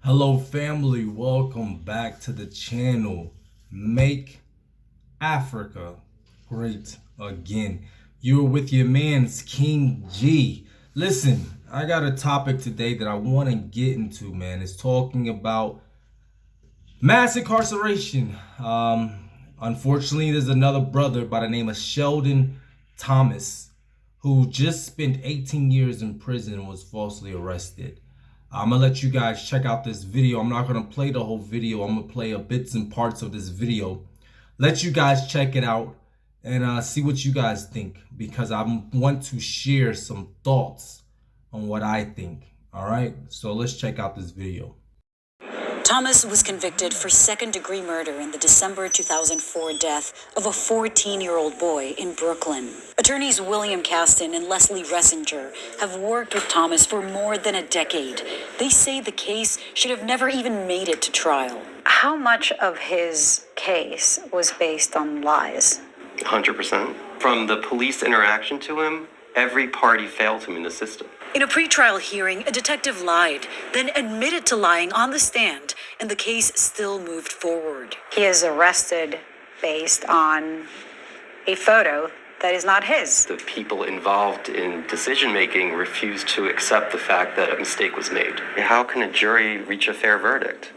Hello family, welcome back to the channel. Make Africa great again. You're with your man's King G. Listen, I got a topic today that I want to get into, man. It's talking about mass incarceration. Unfortunately, there's another brother by the name of Sheldon Thomas who just spent 18 years in prison and was falsely arrested. I'm gonna let you guys check out this video. I'm not gonna play the whole video. I'm gonna play bits and parts of this video. Let you guys check it out and see what you guys think, because I want to share some thoughts on what I think. All right, so let's check out this video. Thomas was convicted for second-degree murder in the December 2004 death of a 14-year-old boy in Brooklyn. Attorneys William Caston and Leslie Ressinger have worked with Thomas for more than a decade. They say the case should have never even made it to trial. How much of his case was based on lies? 100%. From the police interaction to him, every party failed him in the system. In a pretrial hearing, a detective lied, then admitted to lying on the stand, and the case still moved forward. He is arrested based on a photo that is not his. The people involved in decision-making refused to accept the fact that a mistake was made. How can a jury reach a fair verdict?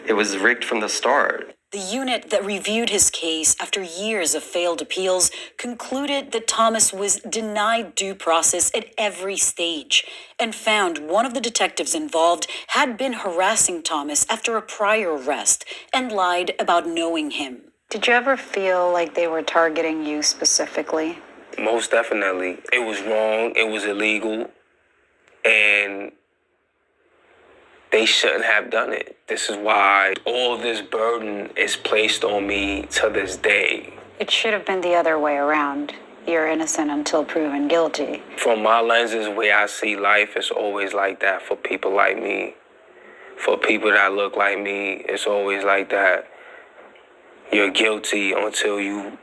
It was rigged from the start. The unit that reviewed his case after years of failed appeals concluded that Thomas was denied due process at every stage and found one of the detectives involved had been harassing Thomas after a prior arrest and lied about knowing him. Did you ever feel like they were targeting you specifically? Most definitely. It was wrong, it was illegal, and they shouldn't have done it. This is why all this burden is placed on me to this day. It should have been the other way around. You're innocent until proven guilty. From my lenses, the way I see life, it's always like that for people like me. For people that look like me, it's always like that. You're guilty until you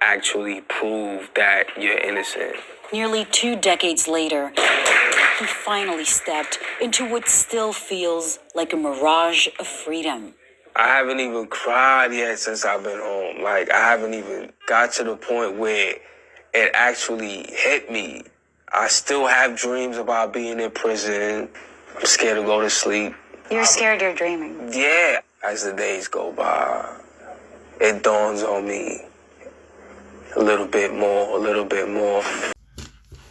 actually prove that you're innocent. Nearly 2 decades later, he finally stepped into what still feels like a mirage of freedom. I haven't even cried yet since I've been home. Like, I haven't even got to the point where it actually hit me. I still have dreams about being in prison. I'm scared to go to sleep. You're scared you're dreaming. Yeah. As the days go by, it dawns on me a little bit more.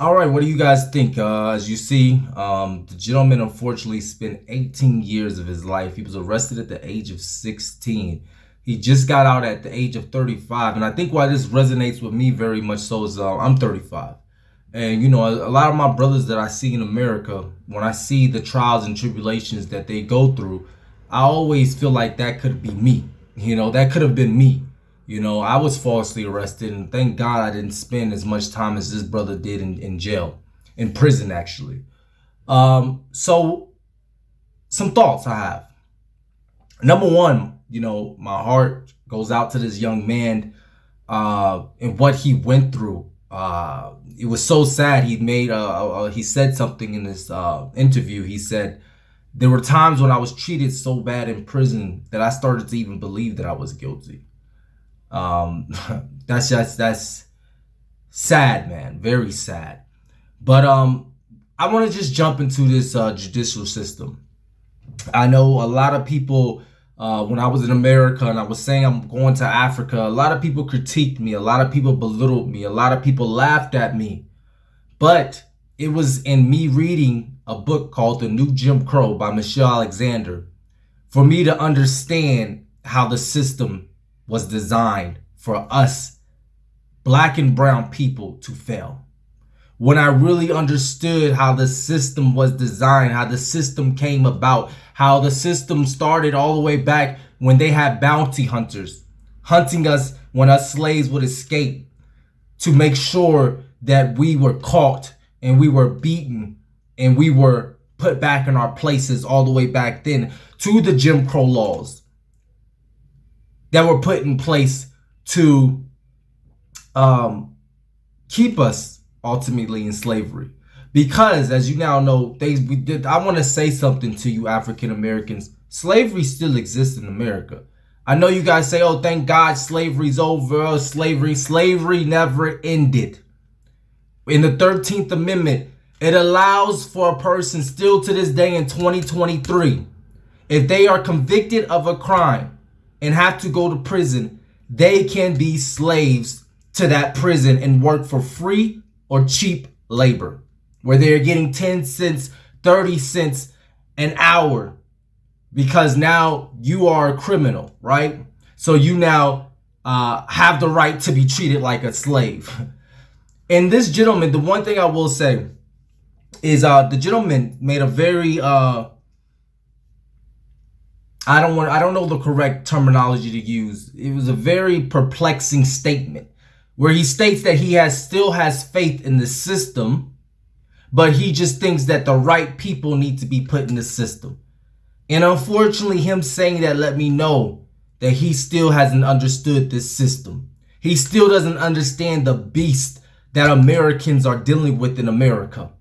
All right, what do you guys think? As you see, the gentleman unfortunately spent 18 years of his life. He was arrested at the age of 16. He just got out at the age of 35. And I think why this resonates with me very much so is I'm 35. And, you know, a lot of my brothers that I see in America, when I see the trials and tribulations that they go through, I always feel like that could be me. You know, that could have been me. You know, I was falsely arrested, and thank God I didn't spend as much time as this brother did in jail, in prison, actually. So some thoughts I have. Number one, you know, my heart goes out to this young man and what he went through. It was so sad. He said something in this interview. He said, there were times when I was treated so bad in prison that I started to even believe that I was guilty. That's sad, man. Very sad. But I want to just jump into this judicial system. I know a lot of people, when I was in America and I was saying I'm going to Africa, a lot of people critiqued me. A lot of people belittled me. A lot of people laughed at me. But it was in me reading a book called The New Jim Crow by Michelle Alexander for me to understand how the system was designed for us black and brown people to fail. When I really understood how the system was designed, how the system came about, how the system started all the way back when they had bounty hunters hunting us when us slaves would escape, to make sure that we were caught and we were beaten and we were put back in our places, all the way back then to the Jim Crow laws that were put in place to keep us ultimately in slavery. Because, as you now know, I want to say something to you African Americans. Slavery still exists in America. I know you guys say, oh, thank God slavery's over. Oh, slavery never ended. In the 13th Amendment, it allows for a person still to this day in 2023, if they are convicted of a crime and have to go to prison, they can be slaves to that prison and work for free or cheap labor, where they're getting 10 cents, 30 cents an hour, because now you are a criminal, right? So you now have the right to be treated like a slave. And this gentleman, the one thing I will say is the gentleman made a very I don't know the correct terminology to use. It was a very perplexing statement where he states that he still has faith in the system, but he just thinks that the right people need to be put in the system. And unfortunately, him saying that let me know that he still hasn't understood this system. He still doesn't understand the beast that Americans are dealing with in America.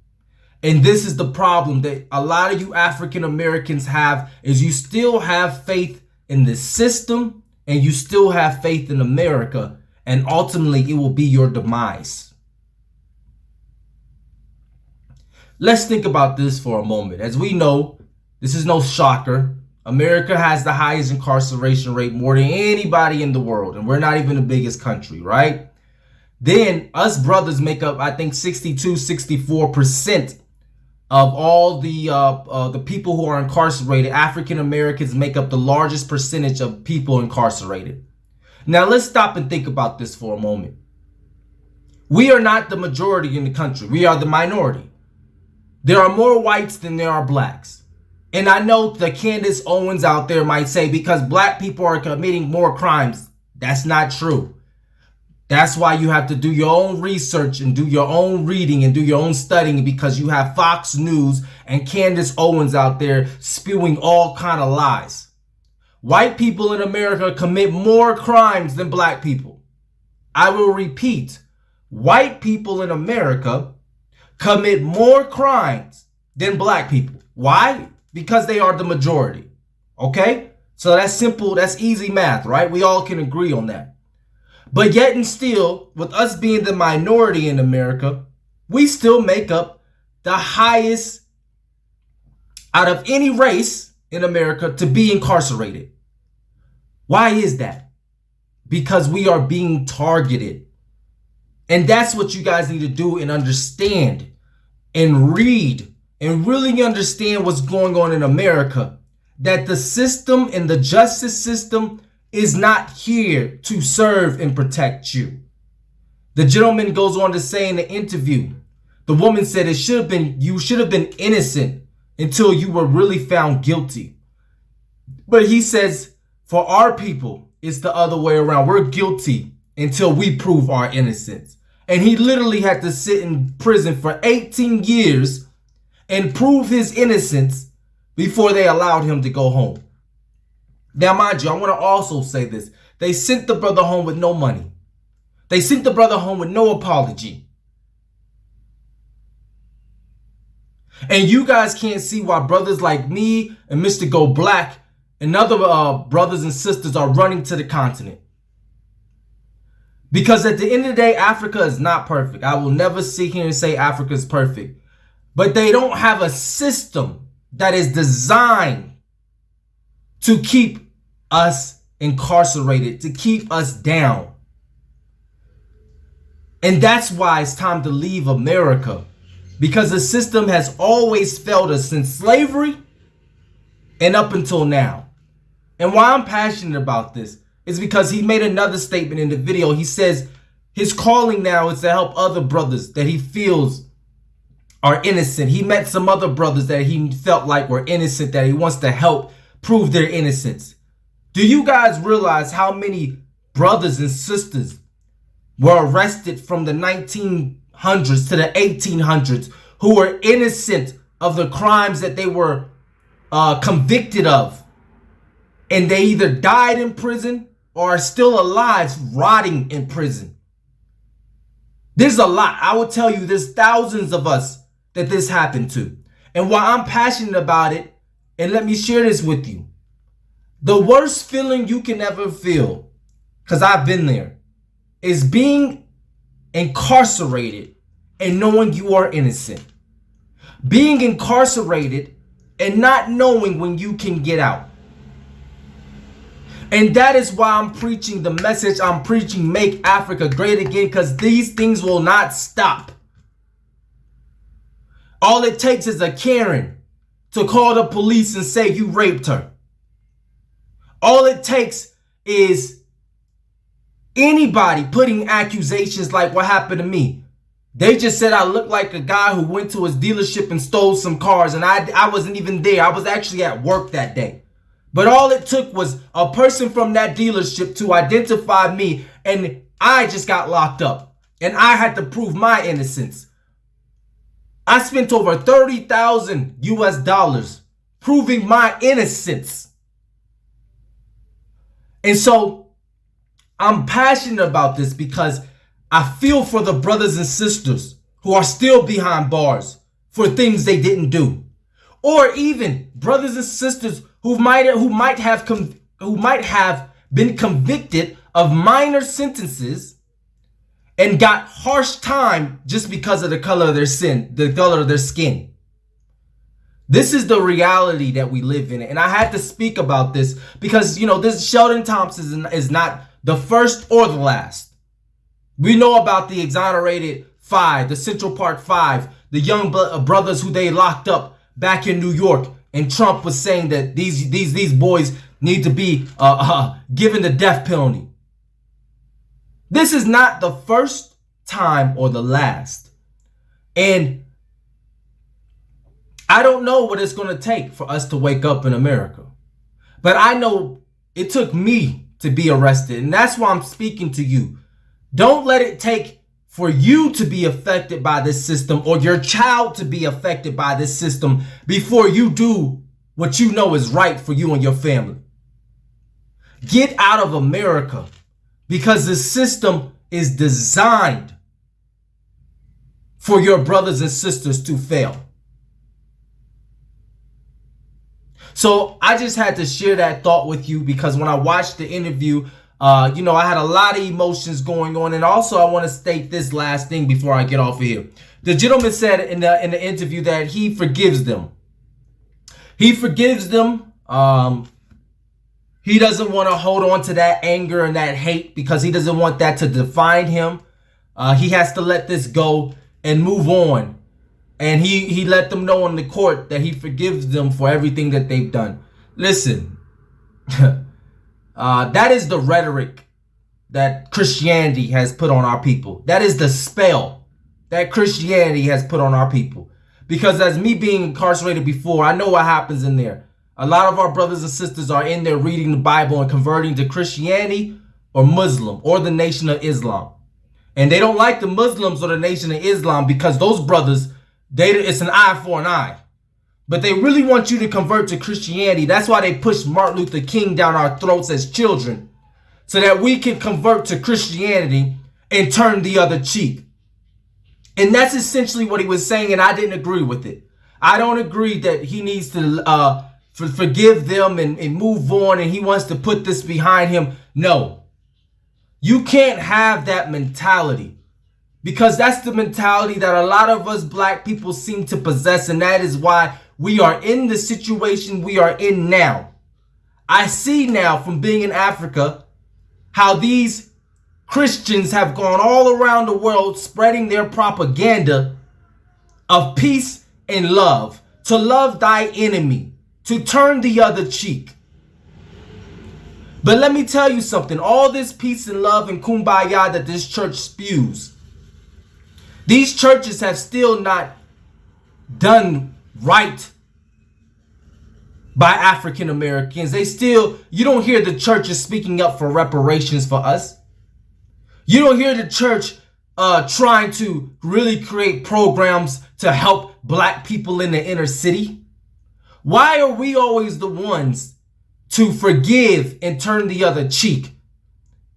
And this is the problem that a lot of you African Americans have, is you still have faith in the system and you still have faith in America, and ultimately it will be your demise. Let's think about this for a moment. As we know, this is no shocker. America has the highest incarceration rate, more than anybody in the world, and we're not even the biggest country, right? Then us brothers make up, I think, 62, 64% of all the people who are incarcerated. African Americans make up the largest percentage of people incarcerated. Now let's stop and think about this for a moment. We are not the majority in the country. We are the minority. There are more whites than there are blacks. And I know the Candace Owens out there might say because black people are committing more crimes. That's not true. That's why you have to do your own research and do your own reading and do your own studying, because you have Fox News and Candace Owens out there spewing all kind of lies. White people in America commit more crimes than black people. I will repeat, white people in America commit more crimes than black people. Why? Because they are the majority. Okay? So that's simple. That's easy math, right? We all can agree on that. But yet and still, with us being the minority in America, we still make up the highest out of any race in America to be incarcerated. Why is that? Because we are being targeted. And that's what you guys need to do and understand and read and really understand what's going on in America. That the system and the justice system is not here to serve and protect you. The gentleman goes on to say in the interview, the woman said you should have been innocent until you were really found guilty. But he says, for our people, it's the other way around. We're guilty until we prove our innocence. And he literally had to sit in prison for 18 years and prove his innocence before they allowed him to go home. Now, mind you, I want to also say this. They sent the brother home with no money. They sent the brother home with no apology. And you guys can't see why brothers like me and Mr. Go Black and other brothers and sisters are running to the continent. Because at the end of the day, Africa is not perfect. I will never sit here and say Africa is perfect. But they don't have a system that is designed to keep us incarcerated, to keep us down. And that's why it's time to leave America. Because the system has always failed us since slavery and up until now. And why I'm passionate about this is because he made another statement in the video. He says his calling now is to help other brothers that he feels are innocent. He met some other brothers that he felt like were innocent that he wants to help prove their innocence. Do you guys realize how many brothers and sisters were arrested from the 1900s to the 1800s who were innocent of the crimes that they were convicted of? And they either died in prison or are still alive rotting in prison. There's a lot. I will tell you, there's thousands of us that this happened to. And why I'm passionate about it, and let me share this with you. The worst feeling you can ever feel, because I've been there, is being incarcerated and knowing you are innocent. Being incarcerated and not knowing when you can get out. And that is why I'm preaching the message I'm preaching, Make Africa Great Again, because these things will not stop. All it takes is a Karen to call the police and say you raped her. All it takes is anybody putting accusations like what happened to me. They just said I looked like a guy who went to his dealership and stole some cars, and I wasn't even there. I was actually at work that day. But all it took was a person from that dealership to identify me, and I just got locked up. And I had to prove my innocence. I spent over $30,000 US proving my innocence. And so I'm passionate about this because I feel for the brothers and sisters who are still behind bars for things they didn't do. Or even brothers and sisters who might have been convicted of minor sentences and got harsh time just because of the color of their skin. This is the reality that we live in. And I had to speak about this because, this Sheldon Thomas is not the first or the last. We know about the exonerated 5, the Central Park 5, the young brothers who they locked up back in New York. And Trump was saying that these boys need to be given the death penalty. This is not the first time or the last. And I don't know what it's going to take for us to wake up in America. But I know it took me to be arrested. And that's why I'm speaking to you. Don't let it take for you to be affected by this system or your child to be affected by this system before you do what you know is right for you and your family. Get out of America because the system is designed for your brothers and sisters to fail. So I just had to share that thought with you because when I watched the interview, I had a lot of emotions going on. And also I want to state this last thing before I get off of here. The gentleman said in the interview that he forgives them. He forgives them. He doesn't want to hold on to that anger and that hate because he doesn't want that to define him. He has to let this go and move on. And he let them know in the court that he forgives them for everything that they've done. Listen, that is the rhetoric that Christianity has put on our people. That is the spell that Christianity has put on our people. Because as me being incarcerated before, I know what happens in there. A lot of our brothers and sisters are in there reading the Bible and converting to Christianity or Muslim or the Nation of Islam. And they don't like the Muslims or the Nation of Islam because those brothers, it's an eye for an eye. But they really want you to convert to Christianity. That's why they push Martin Luther King down our throats as children so that we can convert to Christianity and turn the other cheek. And that's essentially what he was saying, and I didn't agree with it. I don't agree that he needs to forgive them and move on and he wants to put this behind him. No. You can't have that mentality. Because that's the mentality that a lot of us black people seem to possess, and that is why we are in the situation we are in now. I see now from being in Africa how these Christians have gone all around the world spreading their propaganda of peace and love, to love thy enemy, to turn the other cheek. But let me tell you something, all this peace and love and kumbaya that this church spews, these churches have still not done right by African Americans. You don't hear the churches speaking up for reparations for us. You don't hear the church trying to really create programs to help black people in the inner city. Why are we always the ones to forgive and turn the other cheek?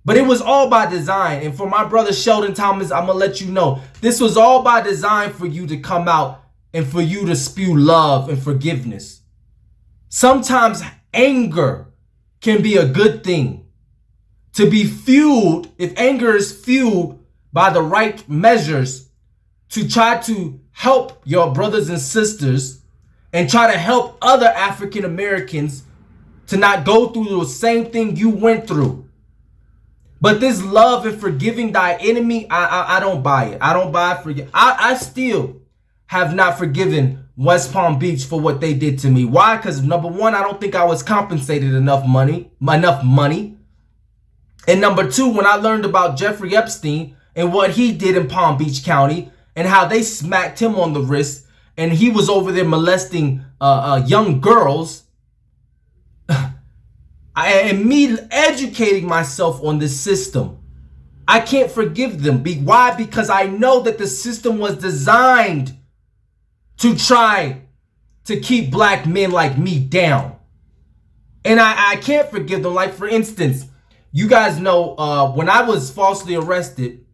But it was all by design. And for my brother Sheldon Thomas, I'm going to let you know, this was all by design for you to come out and for you to spew love and forgiveness. Sometimes anger can be a good thing. To be fueled, if anger is fueled by the right measures to try to help your brothers and sisters and try to help other African Americans to not go through the same thing you went through. But this love and forgiving thy enemy, I don't buy it. I don't buy it. I still have not forgiven West Palm Beach for what they did to me. Why? Because number one, I don't think I was compensated enough money. And number two, when I learned about Jeffrey Epstein and what he did in Palm Beach County and how they smacked him on the wrist and he was over there molesting young girls, and me educating myself on this system, I can't forgive them. Why? Because I know that the system was designed to try to keep black men like me down. And I can't forgive them. Like, for instance, you guys know when I was falsely arrested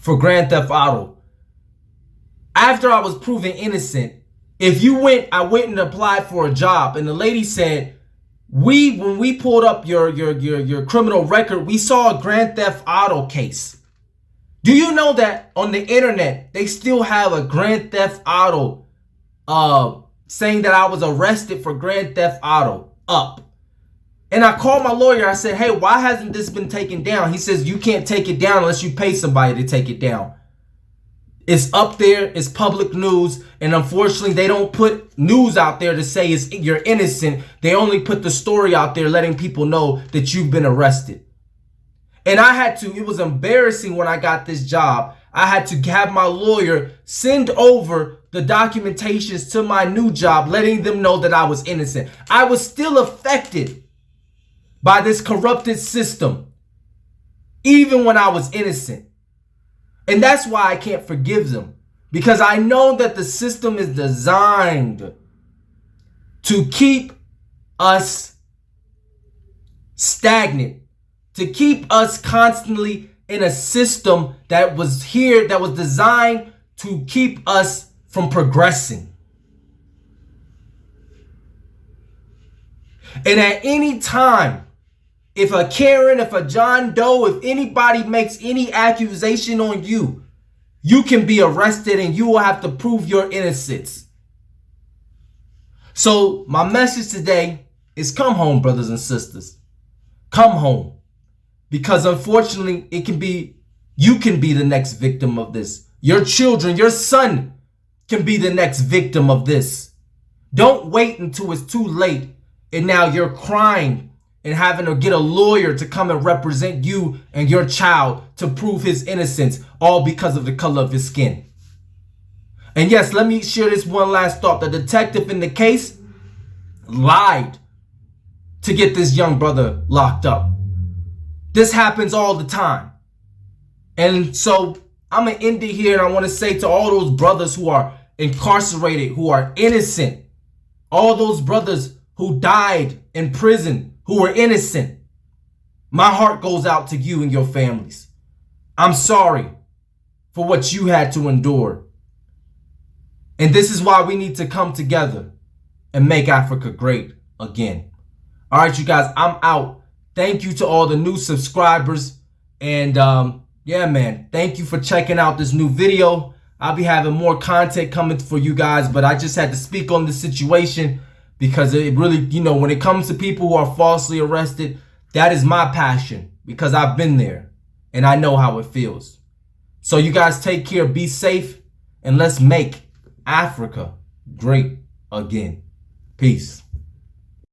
for Grand Theft Auto, after I was proven innocent, I went and applied for a job, and the lady said, when we pulled up your criminal record, we saw a Grand Theft Auto case. Do you know that on the internet, they still have a Grand Theft Auto saying that I was arrested for Grand Theft Auto up? And I called my lawyer. I said, hey, why hasn't this been taken down? He says, you can't take it down unless you pay somebody to take it down. It's up there. It's public news. And unfortunately, they don't put news out there to say you're innocent. They only put the story out there letting people know that you've been arrested. And it was embarrassing when I got this job. I had to have my lawyer send over the documentations to my new job, letting them know that I was innocent. I was still affected by this corrupted system, even when I was innocent. And that's why I can't forgive them, because I know that the system is designed to keep us stagnant, to keep us constantly in a system that was designed to keep us from progressing. And at any time, if a Karen, if a John Doe, if anybody makes any accusation on you, you can be arrested and you will have to prove your innocence. So my message today is come home, brothers and sisters. Come home. Because unfortunately, you can be the next victim of this. Your children, your son can be the next victim of this. Don't wait until it's too late and now you're crying and having to get a lawyer to come and represent you and your child to prove his innocence, all because of the color of his skin. And yes, let me share this one last thought. The detective in the case lied to get this young brother locked up. This happens all the time. And so I'm going to end it here, and I want to say to all those brothers who are incarcerated, who are innocent, all those brothers who died in prison, who were innocent, my heart goes out to you and your families. I'm sorry for what you had to endure. And this is why we need to come together and make Africa great again. All right, you guys, I'm out. Thank you to all the new subscribers. And yeah, man, thank you for checking out this new video. I'll be having more content coming for you guys, but I just had to speak on the situation because it really, when it comes to people who are falsely arrested, that is my passion because I've been there and I know how it feels. So you guys take care, be safe, and let's make Africa great again. Peace.